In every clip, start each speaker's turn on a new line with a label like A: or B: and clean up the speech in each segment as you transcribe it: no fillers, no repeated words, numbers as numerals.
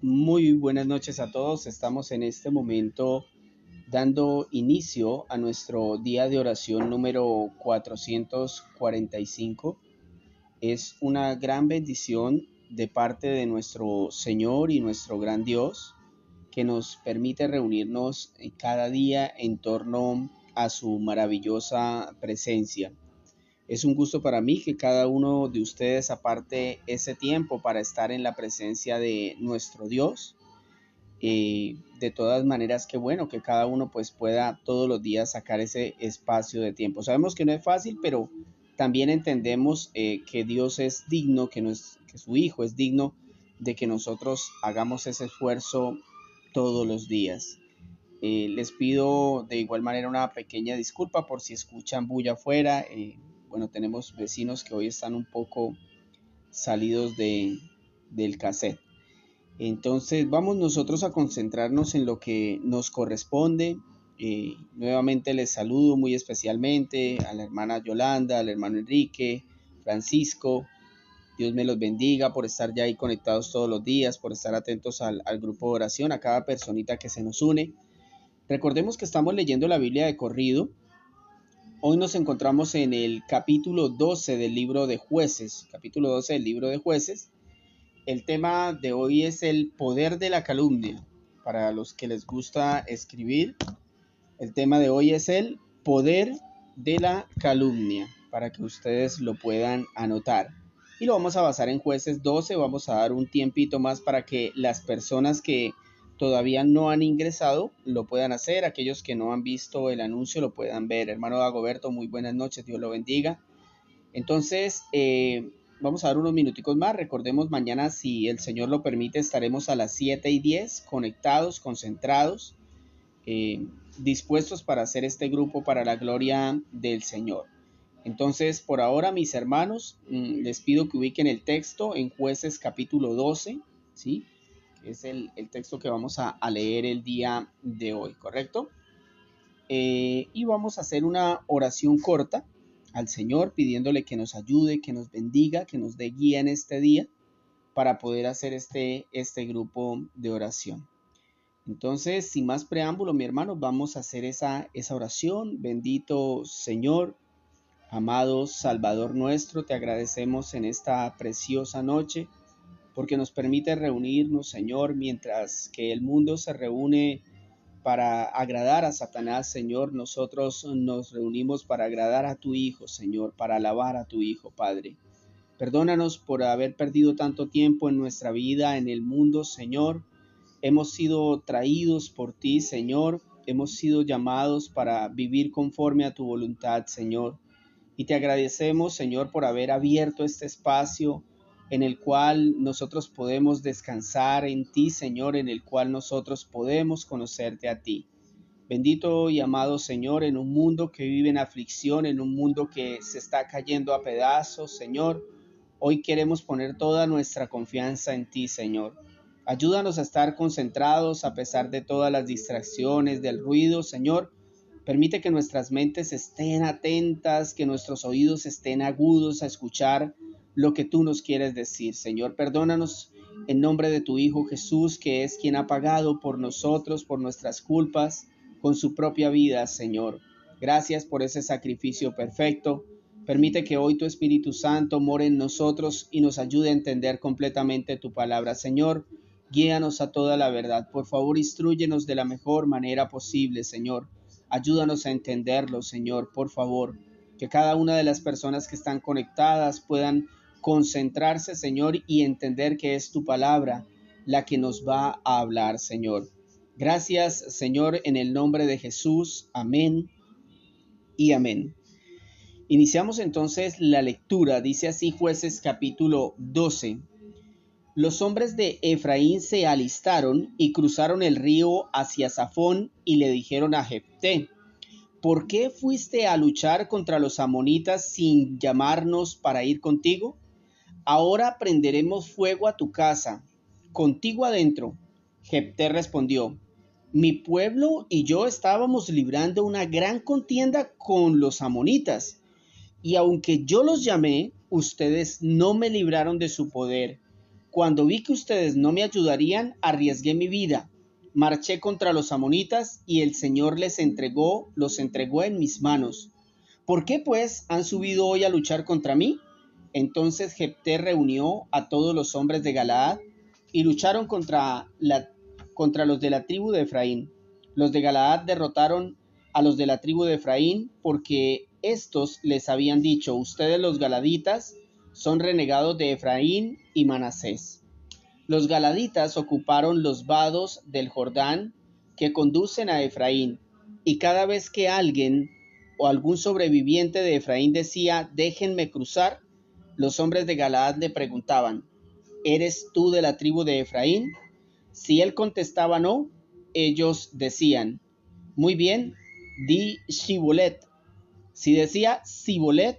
A: Muy buenas noches a todos. Estamos en este momento dando inicio a nuestro día de oración número 445. Es una gran bendición de parte de nuestro Señor y nuestro gran Dios que nos permite reunirnos cada día en torno a su maravillosa presencia. Es un gusto para mí que cada uno de ustedes aparte ese tiempo para estar en la presencia de nuestro Dios. De todas maneras, qué bueno que cada uno pues pueda todos los días sacar ese espacio de tiempo. Sabemos que no es fácil, pero también entendemos que Dios es digno, que su Hijo es digno de que nosotros hagamos ese esfuerzo todos los días. Les pido de igual manera una pequeña disculpa por si escuchan bulla afuera. Bueno, tenemos vecinos que hoy están un poco salidos del cassette. Entonces vamos nosotros a concentrarnos en lo que nos corresponde. Nuevamente les saludo muy especialmente a la hermana Yolanda, al hermano Enrique, Francisco. Dios me los bendiga por estar ya ahí conectados todos los días, por estar atentos al grupo de oración, a cada personita que se nos une. Recordemos que estamos leyendo la Biblia de corrido. Hoy nos encontramos en el capítulo 12 del libro de Jueces. Capítulo 12 del libro de Jueces. El tema de hoy es el poder de la calumnia. Para los que les gusta escribir, el tema de hoy es el poder de la calumnia, para que ustedes lo puedan anotar. Y lo vamos a basar en Jueces 12, vamos a dar un tiempito más para que las personas que todavía no han ingresado lo puedan hacer, aquellos que no han visto el anuncio lo puedan ver. Hermano Dagoberto, muy buenas noches, Dios lo bendiga. Entonces, vamos a dar unos minuticos más. Recordemos, mañana, si el Señor lo permite, estaremos a las 7:10 conectados, concentrados, dispuestos para hacer este grupo para la gloria del Señor. Entonces, por ahora, mis hermanos, les pido que ubiquen el texto en Jueces capítulo 12, ¿sí? Es el texto que vamos a leer el día de hoy, ¿correcto? Y vamos a hacer una oración corta al Señor, pidiéndole que nos ayude, que nos bendiga, que nos dé guía en este día para poder hacer este grupo de oración. Entonces, sin más preámbulo, mi hermano, vamos a hacer esa oración. Bendito Señor, amado Salvador nuestro, te agradecemos en esta preciosa noche porque nos permite reunirnos, Señor, mientras que el mundo se reúne para agradar a Satanás, Señor. Nosotros nos reunimos para agradar a tu Hijo, Señor, para alabar a tu Hijo, Padre. Perdónanos por haber perdido tanto tiempo en nuestra vida, en el mundo, Señor. Hemos sido traídos por ti, Señor. Hemos sido llamados para vivir conforme a tu voluntad, Señor. Y te agradecemos, Señor, por haber abierto este espacio en el cual nosotros podemos descansar en ti, Señor, en el cual nosotros podemos conocerte a ti. Bendito y amado Señor, en un mundo que vive en aflicción, en un mundo que se está cayendo a pedazos, Señor, hoy queremos poner toda nuestra confianza en ti, Señor. Ayúdanos a estar concentrados a pesar de todas las distracciones, del ruido, Señor. Permite que nuestras mentes estén atentas, que nuestros oídos estén agudos a escuchar lo que tú nos quieres decir. Señor, perdónanos en nombre de tu Hijo Jesús, que es quien ha pagado por nosotros, por nuestras culpas, con su propia vida, Señor. Gracias por ese sacrificio perfecto. Permite que hoy tu Espíritu Santo more en nosotros y nos ayude a entender completamente tu palabra. Señor, guíanos a toda la verdad. Por favor, instrúyenos de la mejor manera posible, Señor. Ayúdanos a entenderlo, Señor, por favor. Que cada una de las personas que están conectadas puedan concentrarse, Señor, y entender que es tu palabra la que nos va a hablar, Señor. Gracias, Señor, en el nombre de Jesús. Amén y amén. Iniciamos entonces la lectura. Dice así Jueces capítulo 12. Los hombres de Efraín se alistaron y cruzaron el río hacia Zafón y le dijeron a Jefté: ¿por qué fuiste a luchar contra los amonitas sin llamarnos para ir contigo? Ahora prenderemos fuego a tu casa, contigo adentro. Jefté respondió: mi pueblo y yo estábamos librando una gran contienda con los amonitas, Y aunque yo los llamé, ustedes no me libraron de su poder. Cuando vi que ustedes no me ayudarían, arriesgué mi vida. Marché contra los amonitas y el Señor los entregó en mis manos. ¿Por qué pues han subido hoy a luchar contra mí? Entonces Jefté reunió a todos los hombres de Galaad y lucharon contra los de la tribu de Efraín. Los de Galaad derrotaron a los de la tribu de Efraín porque estos les habían dicho: ustedes los galaditas son renegados de Efraín y Manasés. Los galaditas ocuparon los vados del Jordán que conducen a Efraín, y cada vez que alguien o algún sobreviviente de Efraín decía: déjenme cruzar, los hombres de Galaad le preguntaban: ¿eres tú de la tribu de Efraín? Si él contestaba no, ellos decían: muy bien, di Shibolet. Si decía Sibolet,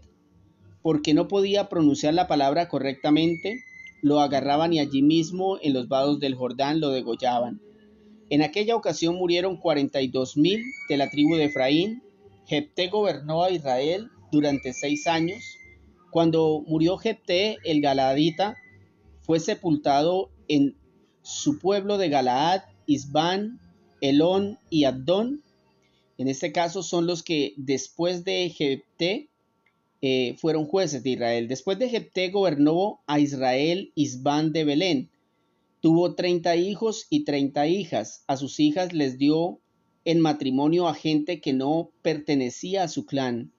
A: porque no podía pronunciar la palabra correctamente, lo agarraban y allí mismo en los vados del Jordán lo degollaban. En aquella ocasión murieron 42,000 de la tribu de Efraín. Jefté gobernó a Israel durante 6 años. Cuando murió Jefté, el Galaadita, fue sepultado en su pueblo de Galaad, Isbán, Elón y Abdón. En este caso son los que después de Jefté fueron jueces de Israel. Después de Jefté gobernó a Israel Isbán de Belén. Tuvo 30 hijos y 30 hijas. A sus hijas les dio en matrimonio a gente que no pertenecía a su clan.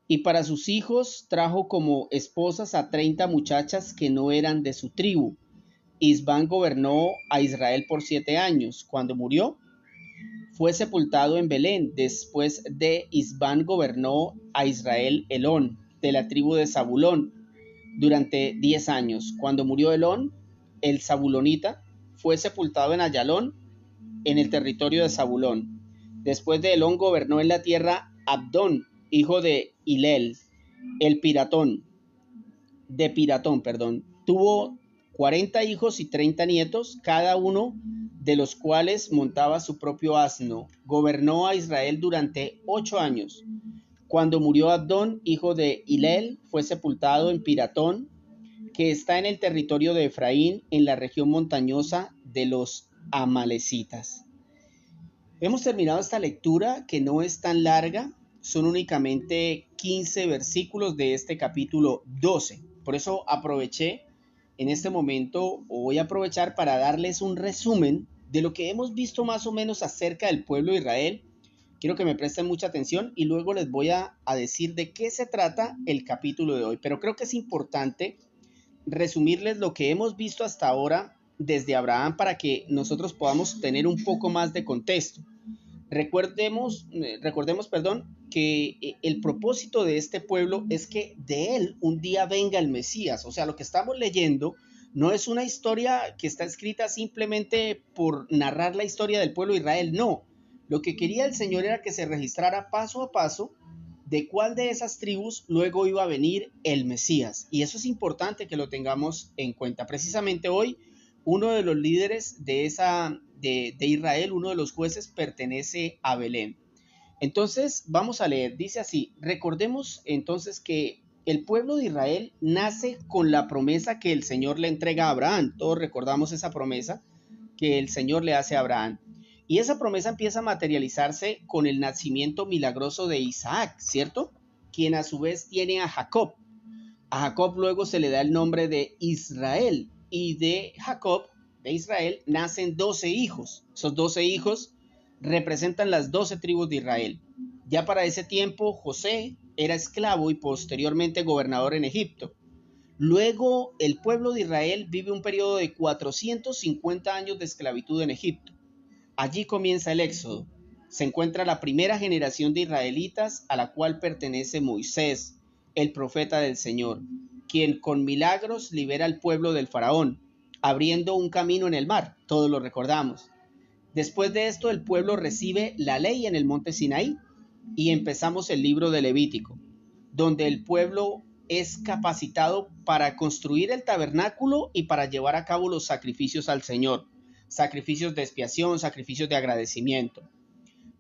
A: Y para sus hijos trajo como esposas a 30 muchachas que no eran de su tribu. Isbán gobernó a Israel por 7 años. Cuando murió, fue sepultado en Belén. Después de Isbán gobernó a Israel Elón, de la tribu de Zabulón, durante 10 años. Cuando murió Elón, el Zabulonita, fue sepultado en Ayalón, en el territorio de Zabulón. Después de Elón gobernó en la tierra Abdón, hijo de Hilel, el Piratón, Tuvo 40 hijos y 30 nietos, cada uno de los cuales montaba su propio asno. Gobernó a Israel durante 8 años. Cuando murió Abdón, hijo de Hilel, fue sepultado en Piratón, que está en el territorio de Efraín, en la región montañosa de los amalecitas. Hemos terminado esta lectura, que no es tan larga, son únicamente 15 versículos de este capítulo 12. Por eso aproveché en este momento, o voy a aprovechar para darles un resumen de lo que hemos visto más o menos acerca del pueblo de Israel. Quiero que me presten mucha atención y luego les voy a decir de qué se trata el capítulo de hoy. Pero creo que es importante resumirles lo que hemos visto hasta ahora desde Abraham para que nosotros podamos tener un poco más de contexto. Recordemos, que el propósito de este pueblo es que de él un día venga el Mesías. O sea, lo que estamos leyendo no es una historia que está escrita simplemente por narrar la historia del pueblo de Israel, no. Lo que quería el Señor era que se registrara paso a paso de cuál de esas tribus luego iba a venir el Mesías. Y eso es importante que lo tengamos en cuenta. Precisamente hoy, uno de los líderes de Israel, uno de los jueces, pertenece a Belén. Entonces, vamos a leer. Dice así: recordemos entonces que el pueblo de Israel nace con la promesa que el Señor le entrega a Abraham. Todos recordamos esa promesa que el Señor le hace a Abraham. Y esa promesa empieza a materializarse con el nacimiento milagroso de Isaac, ¿cierto? Quien a su vez tiene a Jacob. A Jacob luego se le da el nombre de Israel. Y de Jacob, de Israel, nacen 12 hijos. Esos 12 hijos representan las 12 tribus de Israel. Ya para ese tiempo, José era esclavo y posteriormente gobernador en Egipto. Luego, el pueblo de Israel vive un periodo de 450 años de esclavitud en Egipto. Allí comienza el éxodo. Se encuentra la primera generación de israelitas a la cual pertenece Moisés, el profeta del Señor, quien con milagros libera al pueblo del faraón, abriendo un camino en el mar. Todos lo recordamos. Después de esto, el pueblo recibe la ley en el monte Sinaí y empezamos el libro de Levítico, donde el pueblo es capacitado para construir el tabernáculo y para llevar a cabo los sacrificios al Señor. Sacrificios de expiación, sacrificios de agradecimiento.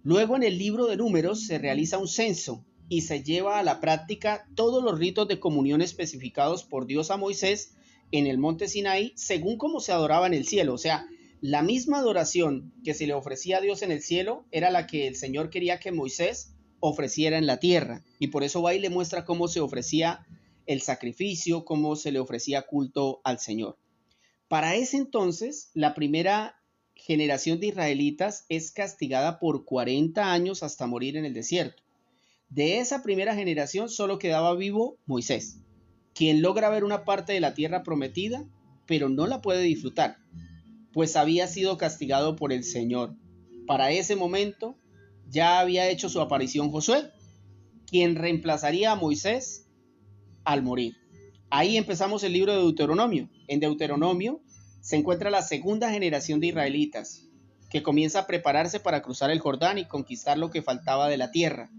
A: Luego en el libro de Números se realiza un censo y se lleva a la práctica todos los ritos de comunión especificados por Dios a Moisés en el monte Sinaí, según como se adoraba en el cielo. O sea, la misma adoración que se le ofrecía a Dios en el cielo era la que el Señor quería que Moisés ofreciera en la tierra. Y por eso va y le muestra cómo se ofrecía el sacrificio, cómo se le ofrecía culto al Señor. Para ese entonces, la primera generación de israelitas es castigada por 40 años hasta morir en el desierto. De esa primera generación solo quedaba vivo Moisés, quien logra ver una parte de la tierra prometida, pero no la puede disfrutar, pues había sido castigado por el Señor. Para ese momento ya había hecho su aparición Josué, quien reemplazaría a Moisés al morir. Ahí empezamos el libro de Deuteronomio. En Deuteronomio se encuentra la segunda generación de israelitas, que comienza a prepararse para cruzar el Jordán y conquistar lo que faltaba de la tierra.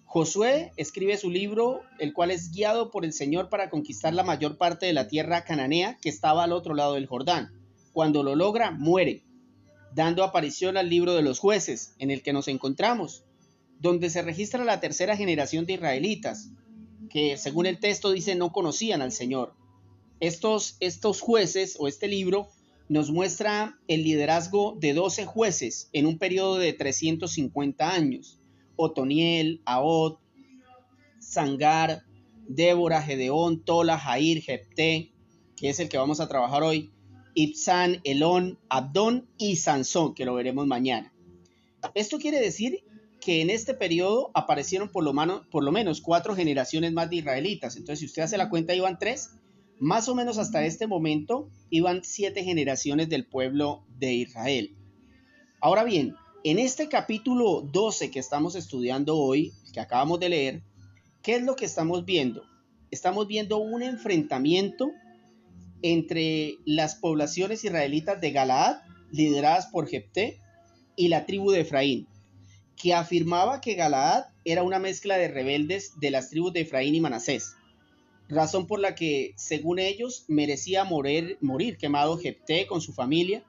A: Josué escribe su libro, el cual es guiado por el Señor para conquistar la mayor parte de la tierra cananea que estaba al otro lado del Jordán. Cuando lo logra, muere, dando aparición al libro de los jueces, en el que nos encontramos, donde se registra la tercera generación de israelitas, que según el texto dice no conocían al Señor. Estos jueces o este libro nos muestra el liderazgo de 12 jueces en un periodo de 350 años. Otoniel, Ahod, Sangar, Débora, Gedeón, Tola, Jair, Jefté, que es el que vamos a trabajar hoy, Ibzán, Elón, Abdón y Sansón, que lo veremos mañana. Esto quiere decir que en este periodo aparecieron por lo menos 4 generaciones más de israelitas. Entonces, si usted hace la cuenta, iban 3. Más o menos hasta este momento iban 7 generaciones del pueblo de Israel. Ahora bien, en este capítulo 12 que estamos estudiando hoy, que acabamos de leer, ¿qué es lo que estamos viendo? Estamos viendo un enfrentamiento entre las poblaciones israelitas de Galaad, lideradas por Jefté, y la tribu de Efraín, que afirmaba que Galaad era una mezcla de rebeldes de las tribus de Efraín y Manasés, razón por la que, según ellos, merecía morir quemado Jefté con su familia,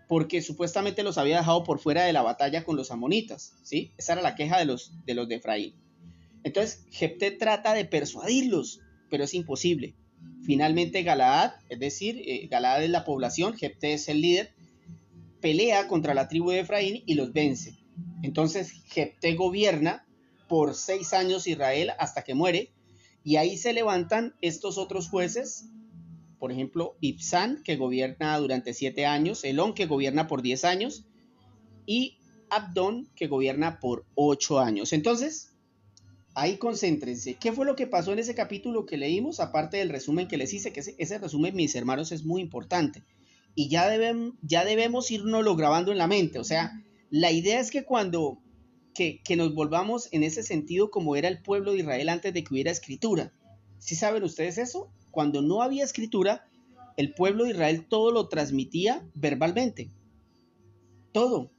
A: porque supuestamente los había dejado por fuera de la batalla con los amonitas, ¿sí? Esa era la queja de los de Efraín. Entonces, Jefté trata de persuadirlos, pero es imposible. Finalmente, Galaad, es decir, Galaad es la población, Jefté es el líder, pelea contra la tribu de Efraín y los vence. Entonces, Jefté gobierna por 6 años Israel hasta que muere, y ahí se levantan estos otros jueces, por ejemplo, Ibzán, que gobierna durante 7 años, Elón, que gobierna por 10 años, y Abdón, que gobierna por 8 años. Entonces, ahí concéntrense. ¿Qué fue lo que pasó en ese capítulo que leímos? Aparte del resumen que les hice, que ese resumen, mis hermanos, es muy importante. Y ya debemos irnoslo grabando en la mente. O sea, la idea es que cuando que nos volvamos en ese sentido como era el pueblo de Israel antes de que hubiera escritura. ¿Sí saben ustedes eso? Cuando no había escritura, el pueblo de Israel todo lo transmitía verbalmente. Todo.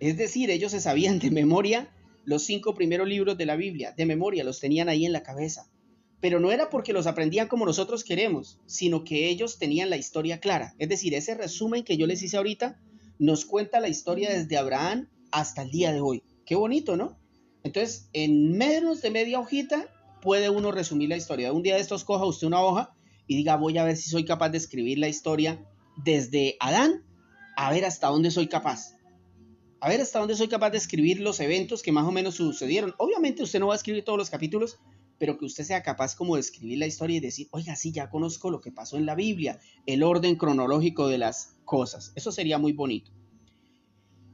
A: Es decir, ellos se sabían de memoria los 5 primeros libros de la Biblia. De memoria, los tenían ahí en la cabeza. Pero no era porque los aprendían como nosotros queremos, sino que ellos tenían la historia clara. Es decir, ese resumen que yo les hice ahorita nos cuenta la historia desde Abraham hasta el día de hoy. Qué bonito, ¿no? Entonces, en menos de media hojita puede uno resumir la historia. Un día de estos coja usted una hoja y diga, voy a ver si soy capaz de escribir la historia desde Adán a ver hasta dónde soy capaz. A ver hasta dónde soy capaz de escribir los eventos que más o menos sucedieron. Obviamente usted no va a escribir todos los capítulos, pero que usted sea capaz como de escribir la historia y decir, oiga, sí, ya conozco lo que pasó en la Biblia, el orden cronológico de las cosas. Eso sería muy bonito.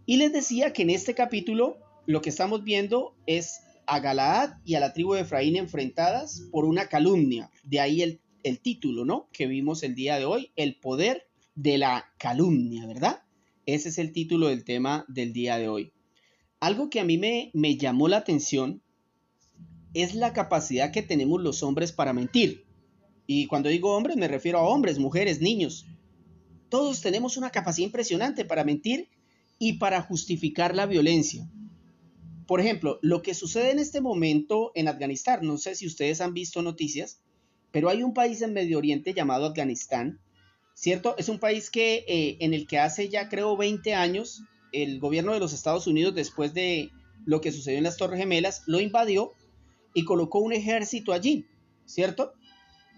A: Y les decía que en este capítulo lo que estamos viendo es a Galaad y a la tribu de Efraín enfrentadas por una calumnia. De ahí el título, ¿no? Que vimos el día de hoy, el poder de la calumnia, ¿verdad? Ese es el título del tema del día de hoy. Algo que a mí me llamó la atención es la capacidad que tenemos los hombres para mentir. Y cuando digo hombres me refiero a hombres, mujeres, niños. Todos tenemos una capacidad impresionante para mentir y para justificar la violencia. Por ejemplo, lo que sucede en este momento en Afganistán, no sé si ustedes han visto noticias, pero hay un país en Medio Oriente llamado Afganistán, ¿cierto? Es un país en el que hace ya creo 20 años el gobierno de los Estados Unidos, después de lo que sucedió en las Torres Gemelas, lo invadió y colocó un ejército allí, ¿cierto?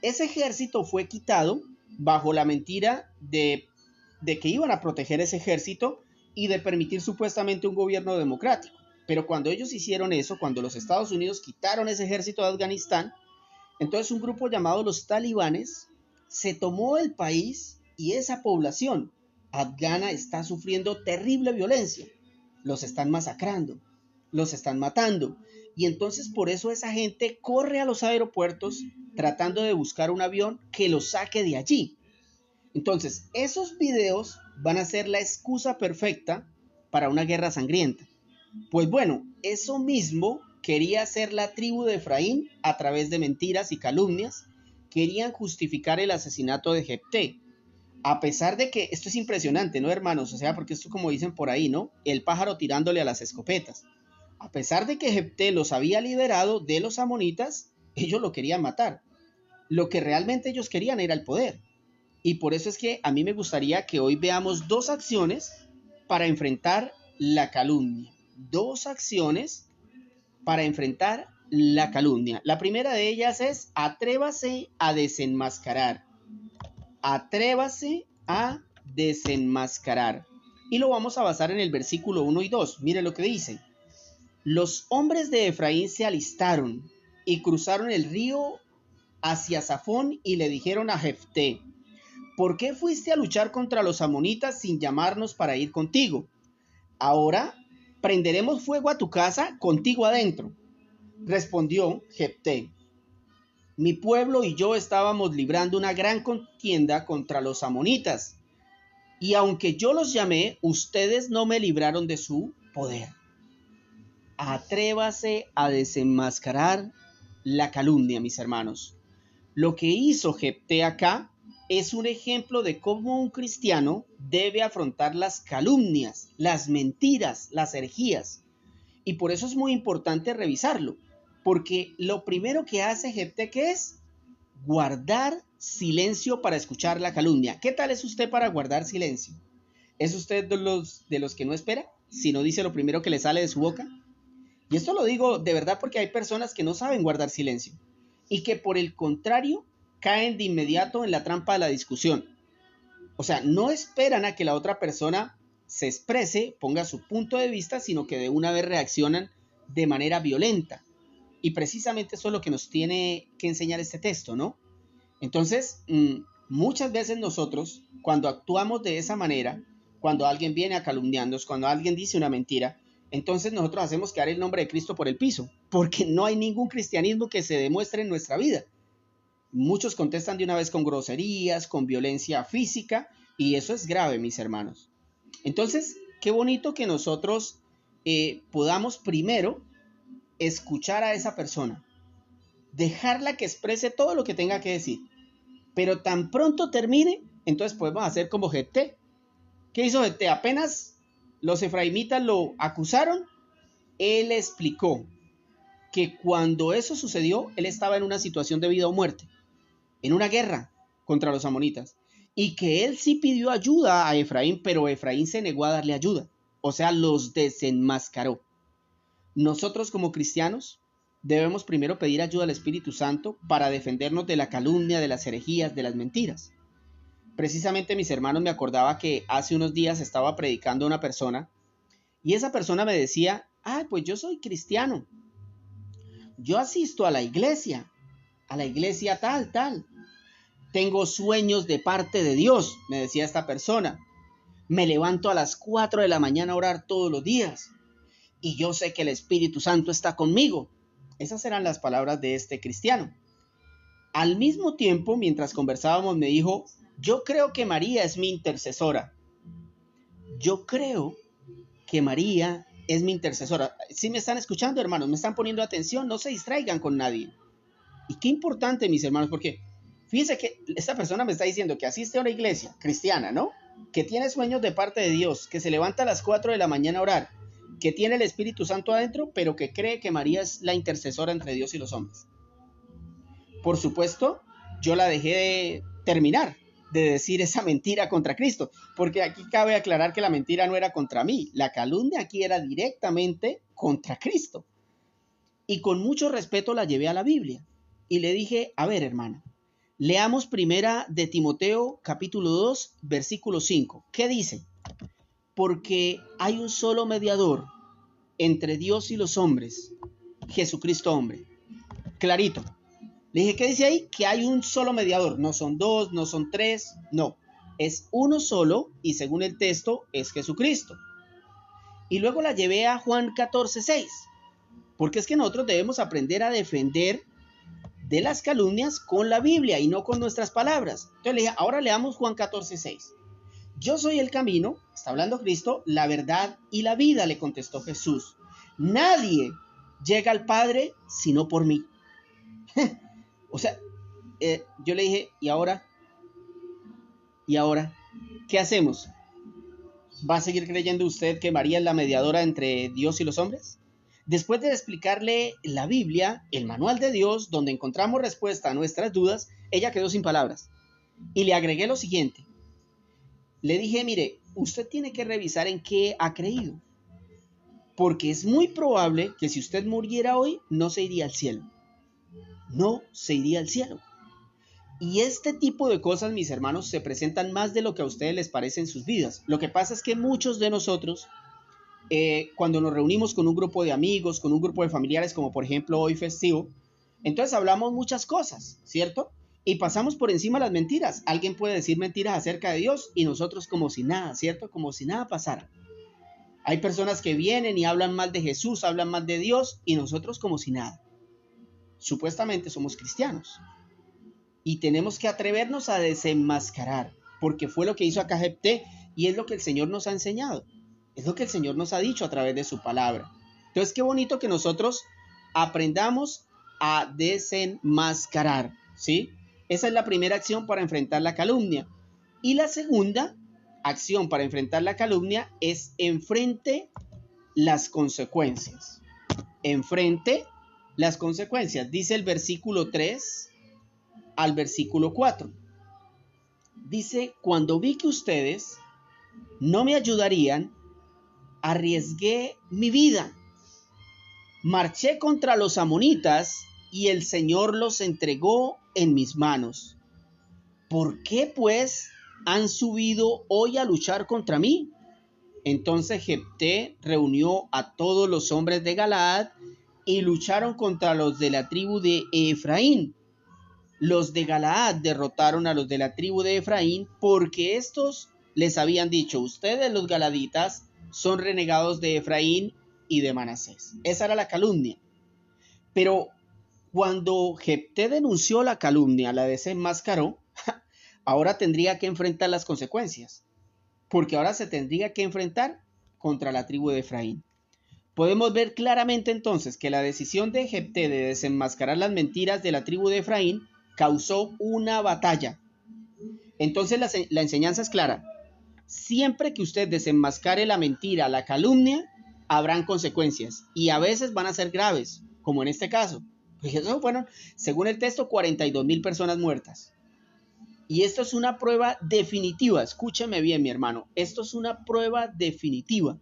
A: Ese ejército fue quitado bajo la mentira de que iban a proteger ese ejército y de permitir supuestamente un gobierno democrático. Pero cuando ellos hicieron eso, cuando los Estados Unidos quitaron ese ejército de Afganistán, entonces un grupo llamado los talibanes se tomó el país y esa población afgana está sufriendo terrible violencia. Los están masacrando, los están matando. Y entonces por eso esa gente corre a los aeropuertos tratando de buscar un avión que los saque de allí. Entonces, esos videos van a ser la excusa perfecta para una guerra sangrienta. Pues bueno, eso mismo quería hacer la tribu de Efraín a través de mentiras y calumnias. Querían justificar el asesinato de Jefté. A pesar de que esto es impresionante, ¿no, hermanos? O sea, porque esto como dicen por ahí, ¿no? El pájaro tirándole a las escopetas. A pesar de que Jefté los había liberado de los amonitas, ellos lo querían matar. Lo que realmente ellos querían era el poder. Y por eso es que a mí me gustaría que hoy veamos dos acciones para enfrentar la calumnia. Dos acciones para enfrentar la calumnia. La primera de ellas es atrévase a desenmascarar. Atrévase a desenmascarar. Y lo vamos a basar en el versículo 1 y 2. Mire lo que dice. Los hombres de Efraín se alistaron y cruzaron el río hacia Zafón y le dijeron a Jefté: ¿por qué fuiste a luchar contra los amonitas sin llamarnos para ir contigo? Ahora prenderemos fuego a tu casa contigo adentro. Respondió Jefté: mi pueblo y yo estábamos librando una gran contienda contra los amonitas, y aunque yo los llamé, ustedes no me libraron de su poder. Atrévase a desenmascarar la calumnia, mis hermanos. Lo que hizo Jefté acá es un ejemplo de cómo un cristiano debe afrontar las calumnias, las mentiras, las herejías. Y por eso es muy importante revisarlo, porque lo primero que hace Jefté, ¿qué es? Guardar silencio para escuchar la calumnia. ¿Qué tal es usted para guardar silencio? ¿Es usted de los que no espera, sino dice lo primero que le sale de su boca? Y esto lo digo de verdad porque hay personas que no saben guardar silencio y que por el contrario caen de inmediato en la trampa de la discusión. O sea, no esperan a que la otra persona se exprese, ponga su punto de vista, sino que de una vez reaccionan de manera violenta. Y precisamente eso es lo que nos tiene que enseñar este texto, ¿no? Entonces, muchas veces nosotros, cuando actuamos de esa manera, cuando alguien viene a calumniarnos, cuando alguien dice una mentira, entonces nosotros hacemos quedar el nombre de Cristo por el piso, porque no hay ningún cristianismo que se demuestre en nuestra vida. Muchos contestan de una vez con groserías, con violencia física, y eso es grave, mis hermanos. Entonces, qué bonito que nosotros podamos primero escuchar a esa persona, dejarla que exprese todo lo que tenga que decir, pero tan pronto termine, entonces podemos hacer como Jefté. ¿Qué hizo Jefté? Apenas los efraimitas lo acusaron, él explicó que cuando eso sucedió, él estaba en una situación de vida o muerte, en una guerra contra los amonitas, y que él sí pidió ayuda a Efraín, pero Efraín se negó a darle ayuda, o sea, los desenmascaró. Nosotros como cristianos debemos primero pedir ayuda al Espíritu Santo para defendernos de la calumnia, de las herejías, de las mentiras. Precisamente, mis hermanos, me acordaba que hace unos días estaba predicando a una persona y esa persona me decía: pues yo soy cristiano, yo asisto a la iglesia tal, tengo sueños de parte de Dios, me decía esta persona, me levanto a las 4 de la mañana a orar todos los días y yo sé que el Espíritu Santo está conmigo. Esas eran las palabras de este cristiano. Al mismo tiempo, mientras conversábamos, me dijo: yo creo que María es mi intercesora. Yo creo que María es mi intercesora. ¿Sí me están escuchando, hermanos? ¿Me están poniendo atención? No se distraigan con nadie. Y qué importante, mis hermanos, porque fíjense que esta persona me está diciendo que asiste a una iglesia cristiana, ¿no? Que tiene sueños de parte de Dios, que se levanta a las 4 de la mañana a orar, que tiene el Espíritu Santo adentro, pero que cree que María es la intercesora entre Dios y los hombres. Por supuesto, yo la dejé de terminar de decir esa mentira contra Cristo, porque aquí cabe aclarar que la mentira no era contra mí, la calumnia aquí era directamente contra Cristo. y con mucho respeto la llevé a la Biblia. Y le dije, a ver, hermana, leamos primera de Timoteo capítulo 2, versículo 5. ¿Qué dice? Porque hay un solo mediador entre Dios y los hombres, Jesucristo hombre. Clarito. Le dije, ¿qué dice ahí? Que hay un solo mediador. No son dos, no son tres, no. Es uno solo y según el texto es Jesucristo. Y luego la llevé a Juan 14, 6. Porque es que nosotros debemos aprender a defender de las calumnias con la Biblia y no con nuestras palabras. Entonces le dije, ahora leamos Juan 14, 6. Yo soy el camino, está hablando Cristo, la verdad y la vida, le contestó Jesús. Nadie llega al Padre sino por mí. O sea, yo le dije, ¿y ahora? ¿Y ahora? ¿Qué hacemos? ¿Va a seguir creyendo usted que María es la mediadora entre Dios y los hombres? Después de explicarle la Biblia, el manual de Dios, donde encontramos respuesta a nuestras dudas, ella quedó sin palabras. Y le agregué lo siguiente. Le dije, mire, usted tiene que revisar en qué ha creído. Porque es muy probable que si usted muriera hoy, no se iría al cielo. No se iría al cielo. Y este tipo de cosas, mis hermanos, se presentan más de lo que a ustedes les parece en sus vidas. Lo que pasa es que muchos de nosotros, cuando nos reunimos con un grupo de amigos, con un grupo de familiares, como por ejemplo hoy festivo, entonces hablamos muchas cosas, ¿cierto? Y pasamos por encima las mentiras. Alguien puede decir mentiras acerca de Dios y nosotros como si nada, ¿cierto? Como si nada pasara. Hay personas que vienen y hablan mal de Jesús, hablan mal de Dios y nosotros como si nada. Supuestamente somos cristianos. Y tenemos que atrevernos a desenmascarar, porque fue lo que hizo acá Jefté y es lo que el Señor nos ha enseñado. Es lo que el Señor nos ha dicho a través de su palabra. Entonces, qué bonito que nosotros aprendamos a desenmascarar, ¿sí? Esa es la primera acción para enfrentar la calumnia. Y la segunda acción para enfrentar la calumnia es enfrente las consecuencias. Enfrente las consecuencias. Dice el versículo 3 al versículo 4. Dice, cuando vi que ustedes no me ayudarían, arriesgué mi vida. Marché contra los amonitas y el Señor los entregó en mis manos. ¿Por qué, pues, han subido hoy a luchar contra mí? Entonces Jefté reunió a todos los hombres de Galaad y lucharon contra los de la tribu de Efraín. Los de Galaad derrotaron a los de la tribu de Efraín porque estos les habían dicho, ustedes los galaditas son renegados de Efraín y de Manasés. Esa era la calumnia. Pero cuando Jefté denunció la calumnia, la desenmascaró, ahora tendría que enfrentar las consecuencias, porque ahora se tendría que enfrentar contra la tribu de Efraín. Podemos ver claramente entonces que la decisión de Jefté de desenmascarar las mentiras de la tribu de Efraín causó una batalla. Entonces la enseñanza es clara. Siempre que usted desenmascare la mentira, la calumnia, habrán consecuencias y a veces van a ser graves, como en este caso. Pues eso fueron, según el texto, 42,000 personas muertas. Y esto es una prueba definitiva, escúcheme bien, mi hermano, esto es una prueba definitiva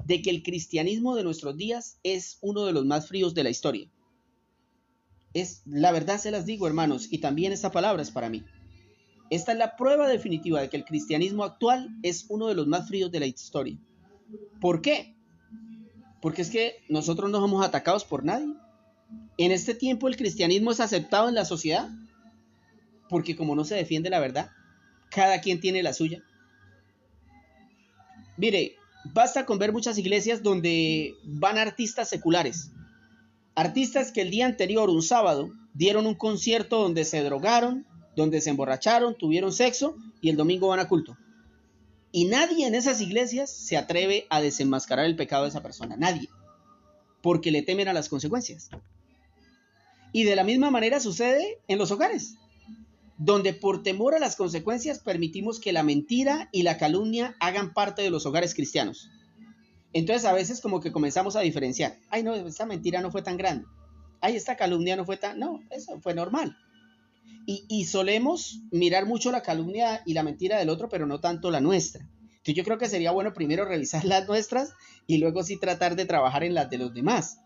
A: de que el cristianismo de nuestros días es uno de los más fríos de la historia. La verdad se las digo, hermanos, y también esta palabra es para mí. Esta es la prueba definitiva de que el cristianismo actual es uno de los más fríos de la historia. ¿Por qué? Porque es que nosotros no somos atacados por nadie. En este tiempo el cristianismo es aceptado en la sociedad porque como no se defiende la verdad, cada quien tiene la suya. Mire, basta con ver muchas iglesias donde van artistas seculares. Artistas que el día anterior, un sábado, dieron un concierto donde se drogaron, donde se emborracharon, tuvieron sexo y el domingo van a culto. Y nadie en esas iglesias se atreve a desenmascarar el pecado de esa persona. Nadie. Porque le temen a las consecuencias. Y de la misma manera sucede en los hogares, donde por temor a las consecuencias permitimos que la mentira y la calumnia hagan parte de los hogares cristianos. Entonces a veces como que comenzamos a diferenciar. Ay, no, esta mentira no fue tan grande. Ay, esta calumnia no fue tan... No, eso fue normal. Y solemos mirar mucho la calumnia y la mentira del otro, pero no tanto la nuestra. Entonces yo creo que sería bueno primero revisar las nuestras y luego sí tratar de trabajar en las de los demás.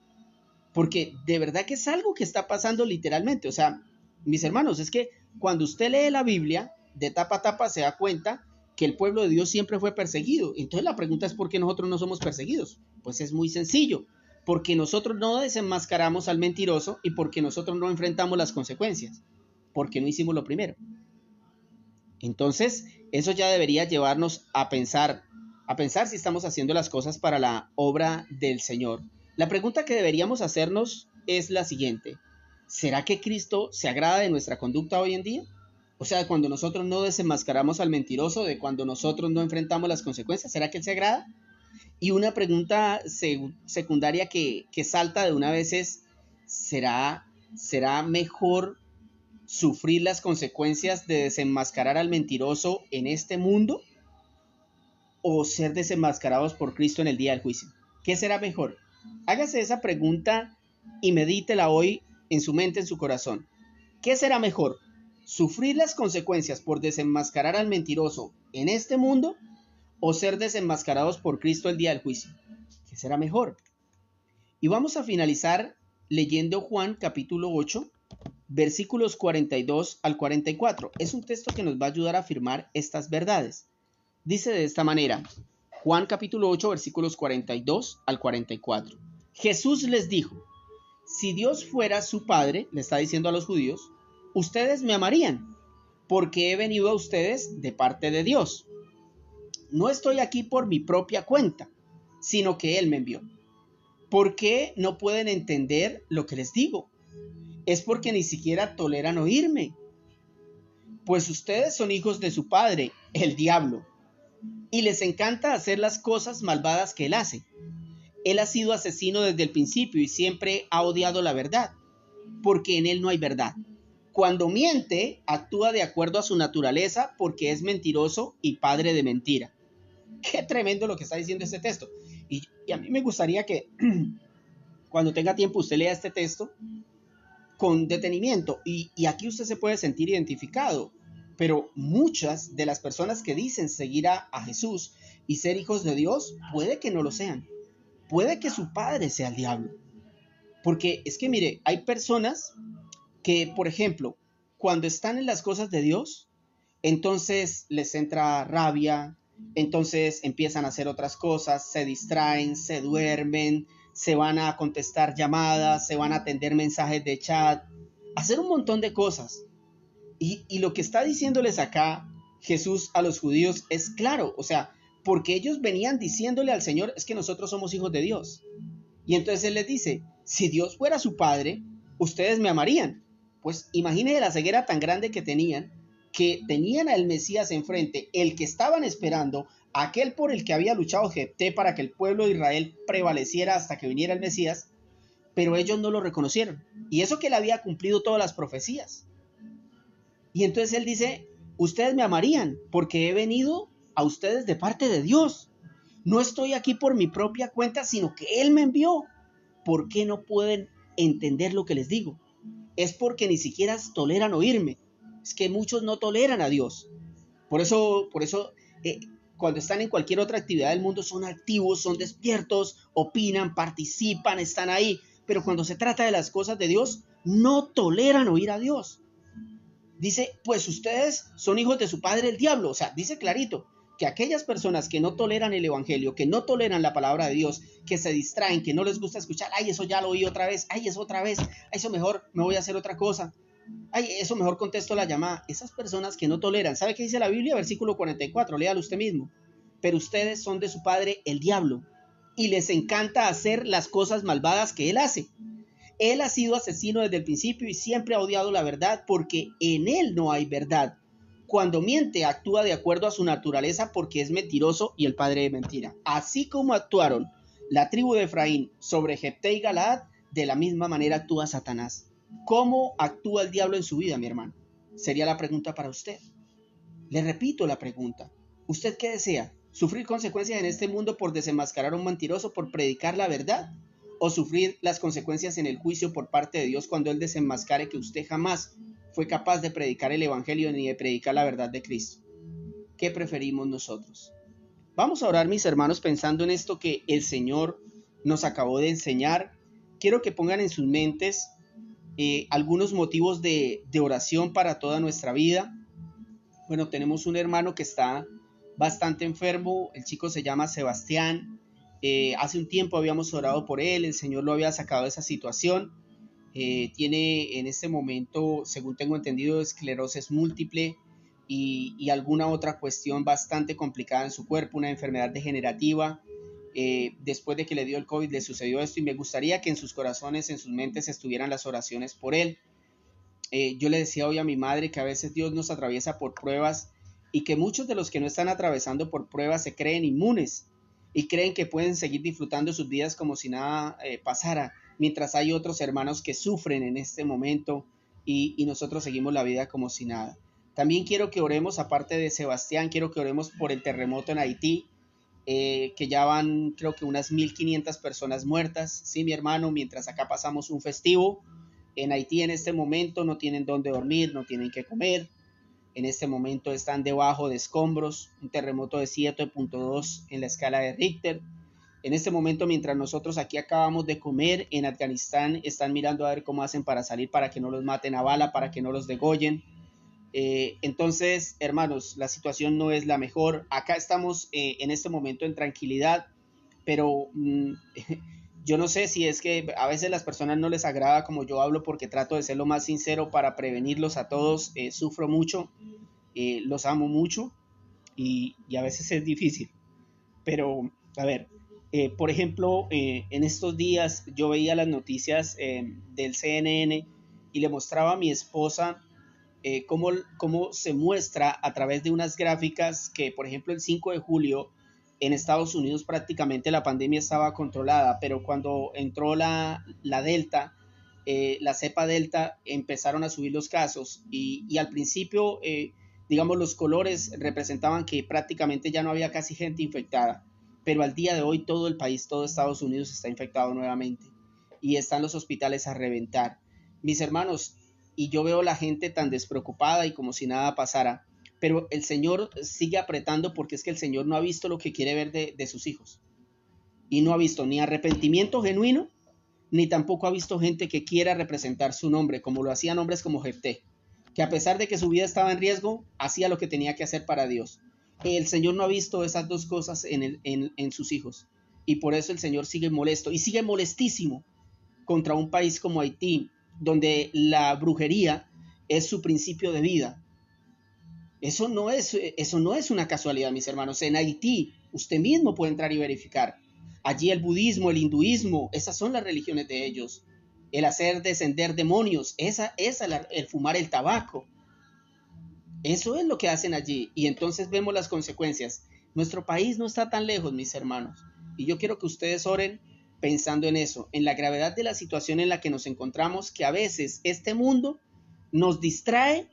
A: porque de verdad que es algo que está pasando literalmente. O sea, mis hermanos, es que cuando usted lee la Biblia, de tapa a tapa se da cuenta que el pueblo de Dios siempre fue perseguido. Entonces la pregunta es ¿por qué nosotros no somos perseguidos? Pues es muy sencillo, porque nosotros no desenmascaramos al mentiroso y porque nosotros no enfrentamos las consecuencias, porque no hicimos lo primero. Entonces, eso ya debería llevarnos a pensar si estamos haciendo las cosas para la obra del Señor. La pregunta que deberíamos hacernos es la siguiente: ¿será que Cristo se agrada de nuestra conducta hoy en día? O sea, cuando nosotros no desenmascaramos al mentiroso, de cuando nosotros no enfrentamos las consecuencias, ¿será que Él se agrada? Y una pregunta secundaria que salta de una vez es, ¿será mejor sufrir las consecuencias de desenmascarar al mentiroso en este mundo o ser desenmascarados por Cristo en el día del juicio? ¿Qué será mejor? Hágase esa pregunta y medítela hoy en su mente, en su corazón. ¿Qué será mejor? ¿Sufrir las consecuencias por desenmascarar al mentiroso en este mundo o ser desenmascarados por Cristo el día del juicio? ¿Qué será mejor? Y vamos a finalizar leyendo Juan capítulo 8, versículos 42 al 44. Es un texto que nos va a ayudar a afirmar estas verdades. Dice de esta manera, Juan capítulo 8, versículos 42 al 44. Jesús les dijo, si Dios fuera su Padre, le está diciendo a los judíos, ustedes me amarían, porque he venido a ustedes de parte de Dios. No estoy aquí por mi propia cuenta, sino que Él me envió. ¿Por qué no pueden entender lo que les digo? Es porque ni siquiera toleran oírme. Pues ustedes son hijos de su padre, el diablo, y les encanta hacer las cosas malvadas que él hace. Él ha sido asesino desde el principio y siempre ha odiado la verdad, porque en él no hay verdad. Cuando miente, actúa de acuerdo a su naturaleza porque es mentiroso y padre de mentira. Qué tremendo lo que está diciendo este texto. Y a mí me gustaría que cuando tenga tiempo usted lea este texto con detenimiento y aquí usted se puede sentir identificado, pero muchas de las personas que dicen seguir a Jesús y ser hijos de Dios puede que no lo sean, puede que su padre sea el diablo, porque es que mire, hay personas que, por ejemplo, cuando están en las cosas de Dios, entonces les entra rabia, entonces empiezan a hacer otras cosas, se distraen, se duermen, se van a contestar llamadas, se van a atender mensajes de chat, hacer un montón de cosas. Y lo que está diciéndoles acá Jesús a los judíos es claro, o sea, porque ellos venían diciéndole al Señor, es que nosotros somos hijos de Dios. Y entonces Él les dice, si Dios fuera su Padre, ustedes me amarían. Pues imagínense la ceguera tan grande que tenían al Mesías enfrente, el que estaban esperando, aquel por el que había luchado Jefté para que el pueblo de Israel prevaleciera hasta que viniera el Mesías, pero ellos no lo reconocieron. Y eso que él había cumplido todas las profecías. Y entonces él dice, ustedes me amarían porque he venido a ustedes de parte de Dios. No estoy aquí por mi propia cuenta, sino que Él me envió. ¿Por qué no pueden entender lo que les digo? Es porque ni siquiera toleran oírme. Es que muchos no toleran a Dios. Por eso cuando están en cualquier otra actividad del mundo son activos, son despiertos, opinan, participan, están ahí. Pero cuando se trata de las cosas de Dios, no toleran oír a Dios. Dice, pues ustedes son hijos de su padre el diablo. O sea, dice clarito que aquellas personas que no toleran el evangelio, que no toleran la palabra de Dios, que se distraen, que no les gusta escuchar, ay, eso ya lo oí otra vez, ay, eso otra vez, ay, eso mejor me voy a hacer otra cosa, ay, eso mejor contesto la llamada. Esas personas que no toleran, ¿sabe qué dice la Biblia? Versículo 44, léalo usted mismo. Pero ustedes son de su padre el diablo y les encanta hacer las cosas malvadas que él hace. Él ha sido asesino desde el principio y siempre ha odiado la verdad porque en él no hay verdad. Cuando miente, actúa de acuerdo a su naturaleza porque es mentiroso y el padre de mentira. Así como actuaron la tribu de Efraín sobre Jefté y Galaad, de la misma manera actúa Satanás. ¿Cómo actúa el diablo en su vida, mi hermano? Sería la pregunta para usted. Le repito la pregunta. ¿Usted qué desea? ¿Sufrir consecuencias en este mundo por desenmascarar a un mentiroso, por predicar la verdad? ¿O sufrir las consecuencias en el juicio por parte de Dios cuando Él desenmascare que usted jamás fue capaz de predicar el evangelio ni de predicar la verdad de Cristo? ¿Qué preferimos nosotros? Vamos a orar, mis hermanos, pensando en esto que el Señor nos acabó de enseñar quiero que pongan en sus mentes algunos motivos de oración para toda nuestra vida. Bueno, tenemos un hermano que está bastante enfermo, el chico se llama Sebastián. Hace un tiempo habíamos orado por él, el Señor lo había sacado de esa situación. Tiene en este momento, según tengo entendido, esclerosis múltiple y alguna otra cuestión bastante complicada en su cuerpo, una enfermedad degenerativa. Después de que le dio el COVID le sucedió esto y me gustaría que en sus corazones, en sus mentes estuvieran las oraciones por él. Yo le decía hoy a mi madre que a veces Dios nos atraviesa por pruebas y que muchos de los que no están atravesando por pruebas se creen inmunes y creen que pueden seguir disfrutando sus vidas como si nada pasara, mientras hay otros hermanos que sufren en este momento y nosotros seguimos la vida como si nada. También quiero que oremos, aparte de Sebastián, quiero que oremos por el terremoto en Haití, que ya van creo que unas 1,500 personas muertas, sí, mi hermano, mientras acá pasamos un festivo. En Haití en este momento no tienen dónde dormir, no tienen qué comer. En este momento están debajo de escombros, un terremoto de 7.2 en la escala de Richter. En este momento, mientras nosotros aquí acabamos de comer, en Afganistán están mirando a ver cómo hacen para salir, para que no los maten a bala, para que no los degollen. Entonces, hermanos, la situación no es la mejor. Acá estamos en este momento en tranquilidad, pero yo no sé si es que a veces las personas no les agrada como yo hablo porque trato de ser lo más sincero para prevenirlos a todos. Sufro mucho, los amo mucho y a veces es difícil. Pero, a ver, por ejemplo, en estos días yo veía las noticias del CNN y le mostraba a mi esposa cómo se muestra a través de unas gráficas que, por ejemplo, el 5 de julio en Estados Unidos prácticamente la pandemia estaba controlada, pero cuando entró la Delta, la cepa Delta, empezaron a subir los casos y al principio, digamos, los colores representaban que prácticamente ya no había casi gente infectada, pero al día de hoy todo el país, todo Estados Unidos está infectado nuevamente y están los hospitales a reventar. Mis hermanos, y yo veo la gente tan despreocupada y como si nada pasara, pero el Señor sigue apretando porque es que el Señor no ha visto lo que quiere ver de sus hijos y no ha visto ni arrepentimiento genuino ni tampoco ha visto gente que quiera representar su nombre como lo hacían hombres como Jefté, que a pesar de que su vida estaba en riesgo hacía lo que tenía que hacer para Dios. El Señor no ha visto esas dos cosas en sus hijos y por eso el Señor sigue molesto y sigue molestísimo contra un país como Haití, donde la brujería es su principio de vida. Eso no es una casualidad, mis hermanos. En Haití, usted mismo puede entrar y verificar. Allí el budismo, el hinduismo, esas son las religiones de ellos. El hacer descender demonios, el fumar el tabaco. Eso es lo que hacen allí. Y entonces vemos las consecuencias. Nuestro país no está tan lejos, mis hermanos. Y yo quiero que ustedes oren pensando en eso, en la gravedad de la situación en la que nos encontramos, que a veces este mundo nos distrae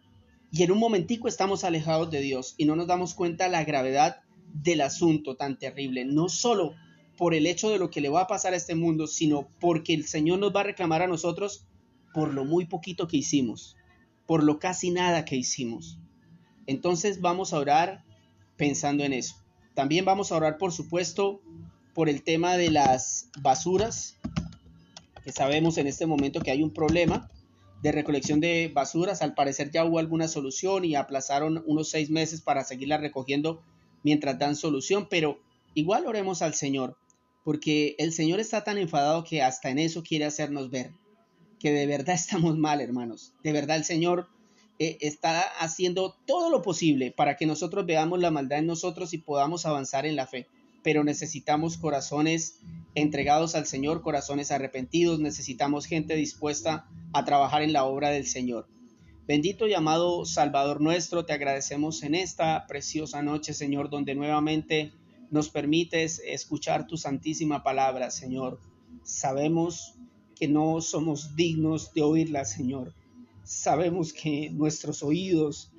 A: y en un momentico estamos alejados de Dios y no nos damos cuenta de la gravedad del asunto tan terrible, no solo por el hecho de lo que le va a pasar a este mundo, sino porque el Señor nos va a reclamar a nosotros por lo muy poquito que hicimos, por lo casi nada que hicimos. Entonces vamos a orar pensando en eso. También vamos a orar, por supuesto, por el tema de las basuras, que sabemos en este momento que hay un problema de recolección de basuras. Al parecer ya hubo alguna solución y aplazaron unos 6 meses para seguirla recogiendo mientras dan solución, pero igual oremos al Señor, porque el Señor está tan enfadado que hasta en eso quiere hacernos ver que de verdad estamos mal, hermanos. De verdad el Señor está haciendo todo lo posible para que nosotros veamos la maldad en nosotros y podamos avanzar en la fe, pero necesitamos corazones entregados al Señor, corazones arrepentidos, necesitamos gente dispuesta a trabajar en la obra del Señor. Bendito y amado Salvador nuestro, te agradecemos en esta preciosa noche, Señor, donde nuevamente nos permites escuchar tu santísima palabra, Señor. Sabemos que no somos dignos de oírla, Señor. Sabemos que nuestros oídos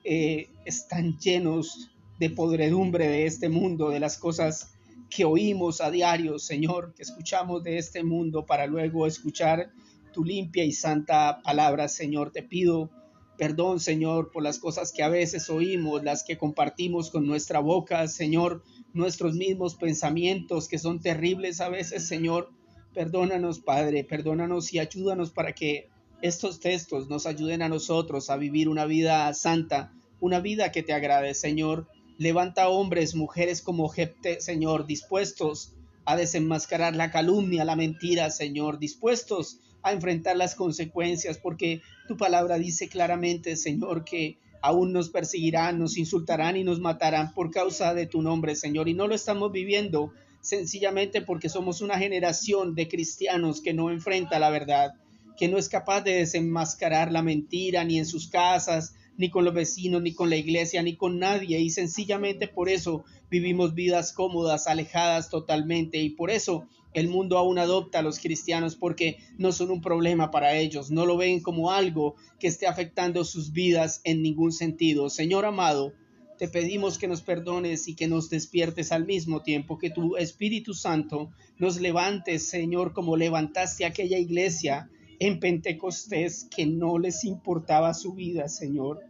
A: están llenos de podredumbre de este mundo, de las cosas que oímos a diario, Señor, que escuchamos de este mundo para luego escuchar tu limpia y santa palabra, Señor. Te pido perdón, Señor, por las cosas que a veces oímos, las que compartimos con nuestra boca, Señor, nuestros mismos pensamientos que son terribles a veces, Señor, Perdónanos, Padre, perdónanos y ayúdanos para que estos textos nos ayuden a nosotros a vivir una vida santa, una vida que te agrade, Señor. Levanta hombres, mujeres como Jefté, Señor, dispuestos a desenmascarar la calumnia, la mentira, Señor, dispuestos a enfrentar las consecuencias, porque tu palabra dice claramente, Señor, que aún nos perseguirán, nos insultarán y nos matarán por causa de tu nombre, Señor. Y no lo estamos viviendo sencillamente porque somos una generación de cristianos que no enfrenta la verdad, que no es capaz de desenmascarar la mentira ni en sus casas, ni con los vecinos, ni con la iglesia, ni con nadie. Y sencillamente por eso vivimos vidas cómodas, alejadas totalmente. Y por eso el mundo aún adopta a los cristianos, porque no son un problema para ellos. No lo ven como algo que esté afectando sus vidas en ningún sentido. Señor amado, te pedimos que nos perdones y que nos despiertes al mismo tiempo, que tu Espíritu Santo nos levantes, Señor, como levantaste a aquella iglesia en Pentecostés que no les importaba su vida, Señor.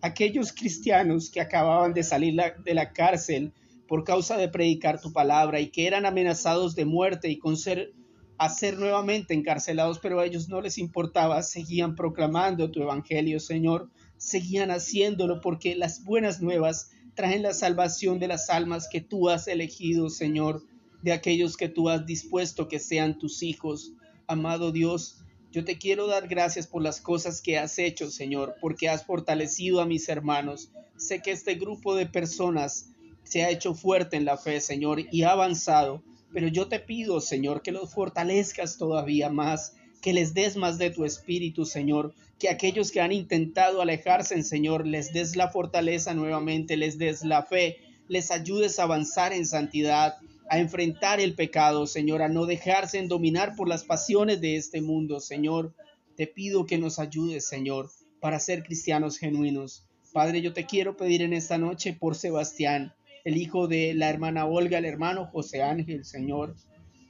A: Aquellos cristianos que acababan de salir de la cárcel por causa de predicar tu palabra y que eran amenazados de muerte y con ser nuevamente encarcelados, pero a ellos no les importaba, seguían proclamando tu evangelio, Señor, seguían haciéndolo porque las buenas nuevas traen la salvación de las almas que tú has elegido, Señor, de aquellos que tú has dispuesto que sean tus hijos. Amado Dios, yo te quiero dar gracias por las cosas que has hecho, Señor, porque has fortalecido a mis hermanos. Sé que este grupo de personas se ha hecho fuerte en la fe, Señor, y ha avanzado, pero yo te pido, Señor, que los fortalezcas todavía más, que les des más de tu espíritu, Señor, que aquellos que han intentado alejarse, Señor, les des la fortaleza nuevamente, les des la fe, les ayudes a avanzar en santidad, a enfrentar el pecado, Señor, a no dejarse dominar por las pasiones de este mundo, Señor. Te pido que nos ayudes, Señor, para ser cristianos genuinos. Padre, yo te quiero pedir en esta noche por Sebastián, el hijo de la hermana Olga, el hermano José Ángel, Señor.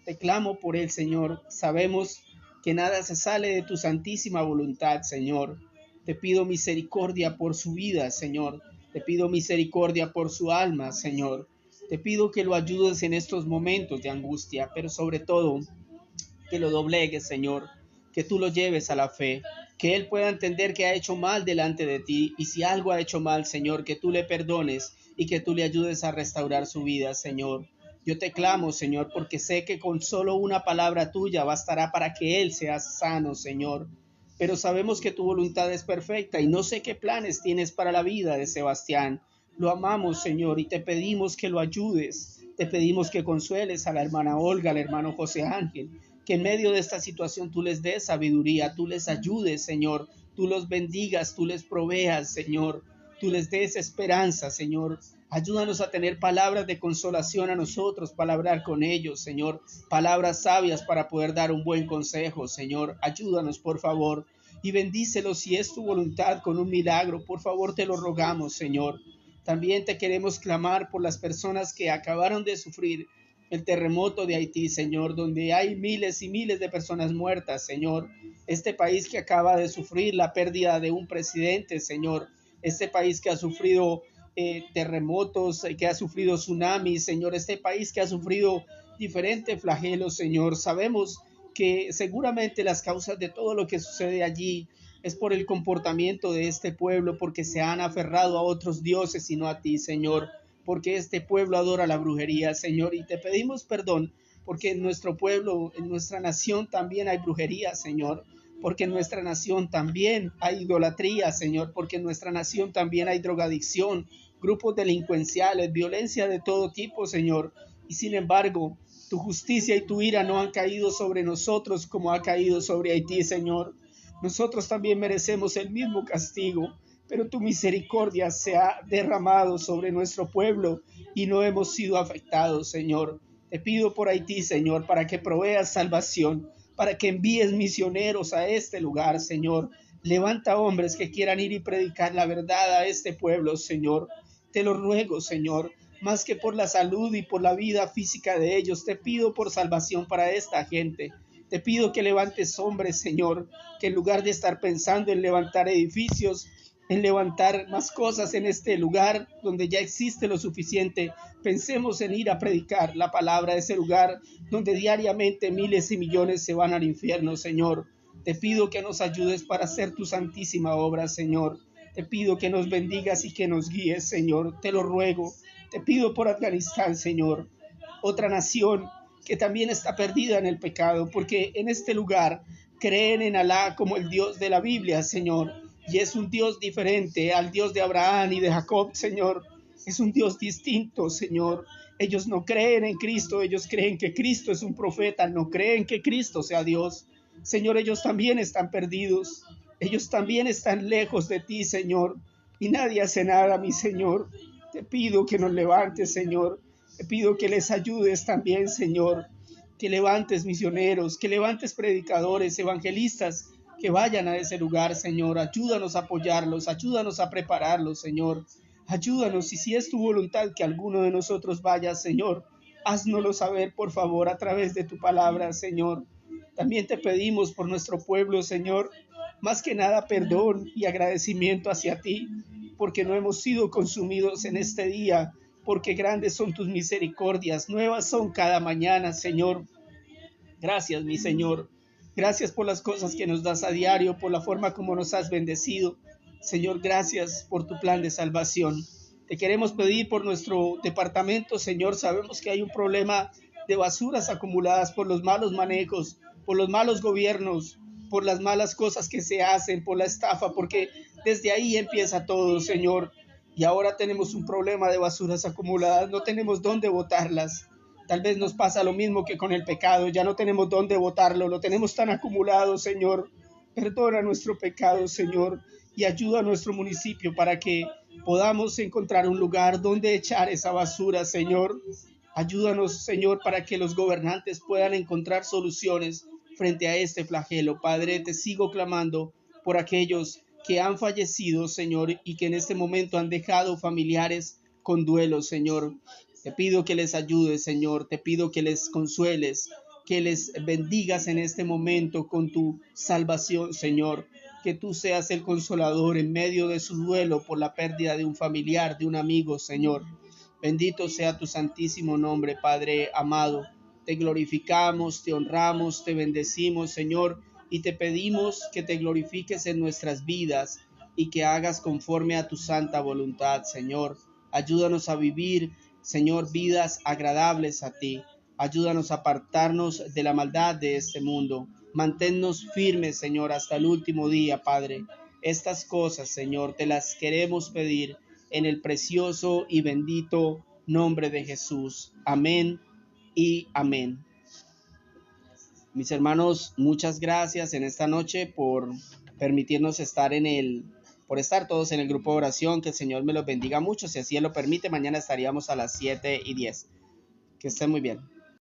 A: Te clamo por él, Señor. Sabemos que nada se sale de tu santísima voluntad, Señor. Te pido misericordia por su vida, Señor. Te pido misericordia por su alma, Señor. Te pido que lo ayudes en estos momentos de angustia, pero sobre todo que lo doblegues, Señor, que tú lo lleves a la fe, que él pueda entender que ha hecho mal delante de ti, y si algo ha hecho mal, Señor, que tú le perdones y que tú le ayudes a restaurar su vida, Señor. Yo te clamo, Señor, porque sé que con solo una palabra tuya bastará para que él sea sano, Señor. Pero sabemos que tu voluntad es perfecta y no sé qué planes tienes para la vida de Sebastián. Lo amamos, Señor, y te pedimos que lo ayudes. Te pedimos que consueles a la hermana Olga, al hermano José Ángel, que en medio de esta situación tú les des sabiduría, tú les ayudes, Señor, tú los bendigas, tú les proveas, Señor, tú les des esperanza, Señor. Ayúdanos a tener palabras de consolación a nosotros para hablar con ellos, Señor. Palabras sabias para poder dar un buen consejo, Señor. Ayúdanos, por favor, y bendícelos si es tu voluntad con un milagro. Por favor, te lo rogamos, Señor. También te queremos clamar por las personas que acabaron de sufrir el terremoto de Haití, Señor, donde hay miles y miles de personas muertas, Señor. Este país que acaba de sufrir la pérdida de un presidente, Señor. Este país que ha sufrido terremotos, que ha sufrido tsunamis, Señor. Este país que ha sufrido diferentes flagelos, Señor. Sabemos que seguramente las causas de todo lo que sucede allí es por el comportamiento de este pueblo, porque se han aferrado a otros dioses y no a ti, Señor, porque este pueblo adora la brujería, Señor, y te pedimos perdón, porque en nuestro pueblo, en nuestra nación también hay brujería, Señor, porque en nuestra nación también hay idolatría, Señor, porque en nuestra nación también hay drogadicción, grupos delincuenciales, violencia de todo tipo, Señor, y sin embargo, tu justicia y tu ira no han caído sobre nosotros como ha caído sobre Haití, Señor. Nosotros también merecemos el mismo castigo, pero tu misericordia se ha derramado sobre nuestro pueblo y no hemos sido afectados, Señor. Te pido por Haití, Señor, para que proveas salvación, para que envíes misioneros a este lugar, Señor. Levanta hombres que quieran ir y predicar la verdad a este pueblo, Señor. Te lo ruego, Señor, más que por la salud y por la vida física de ellos, te pido por salvación para esta gente. Te pido que levantes hombres, Señor, que en lugar de estar pensando en levantar edificios, en levantar más cosas en este lugar donde ya existe lo suficiente. Pensemos en ir a predicar la palabra de ese lugar donde diariamente miles y millones se van al infierno, Señor. Te pido que nos ayudes para hacer tu santísima obra, Señor. Te pido que nos bendigas y que nos guíes, Señor. Te lo ruego. Te pido por Afganistán, Señor, otra nación que también está perdida en el pecado, porque en este lugar creen en Alá como el Dios de la Biblia, Señor, y es un Dios diferente al Dios de Abraham y de Jacob, Señor. Es un Dios distinto, Señor. Ellos no creen en Cristo, ellos creen que Cristo es un profeta, no creen que Cristo sea Dios. Señor, ellos también están perdidos, ellos también están lejos de ti, Señor, y nadie hace nada, mi Señor. Te pido que nos levantes, Señor. Te pido que les ayudes también, Señor. Que levantes misioneros, que levantes predicadores, evangelistas, que vayan a ese lugar, Señor. Ayúdanos a apoyarlos, ayúdanos a prepararlos, Señor. Ayúdanos, y si es tu voluntad que alguno de nosotros vaya, Señor, háznoslo saber, por favor, a través de tu palabra, Señor. También te pedimos por nuestro pueblo, Señor, más que nada perdón y agradecimiento hacia ti, porque no hemos sido consumidos en este día, porque grandes son tus misericordias, nuevas son cada mañana, Señor. Gracias, mi Señor. Gracias por las cosas que nos das a diario, por la forma como nos has bendecido. Señor, gracias por tu plan de salvación. Te queremos pedir por nuestro departamento, Señor. Sabemos que hay un problema de basuras acumuladas por los malos manejos, por los malos gobiernos, por las malas cosas que se hacen, por la estafa, porque desde ahí empieza todo, Señor. Y ahora tenemos un problema de basuras acumuladas, no tenemos dónde botarlas. Tal vez nos pasa lo mismo que con el pecado, ya no tenemos dónde botarlo, lo tenemos tan acumulado, Señor. Perdona nuestro pecado, Señor, y ayuda a nuestro municipio para que podamos encontrar un lugar donde echar esa basura, Señor. Ayúdanos, Señor, para que los gobernantes puedan encontrar soluciones frente a este flagelo. Padre, te sigo clamando por aquellos que han fallecido, Señor, y que en este momento han dejado familiares con duelo, Señor. Te pido que les ayudes, Señor. Te pido que les consueles, que les bendigas en este momento con tu salvación, Señor. Que tú seas el consolador en medio de su duelo por la pérdida de un familiar, de un amigo, Señor. Bendito sea tu santísimo nombre, Padre amado. Te glorificamos, te honramos, te bendecimos, Señor, y te pedimos que te glorifiques en nuestras vidas y que hagas conforme a tu santa voluntad, Señor. Ayúdanos a vivir, Señor, vidas agradables a ti. Ayúdanos a apartarnos de la maldad de este mundo. Manténnos firmes, Señor, hasta el último día, Padre. Estas cosas, Señor, te las queremos pedir en el precioso y bendito nombre de Jesús. Amén y amén. Mis hermanos, muchas gracias en esta noche por permitirnos estar por estar todos en el grupo de oración. Que el Señor me los bendiga mucho. Si así Él lo permite, mañana estaríamos a las 7:10. Que estén muy bien.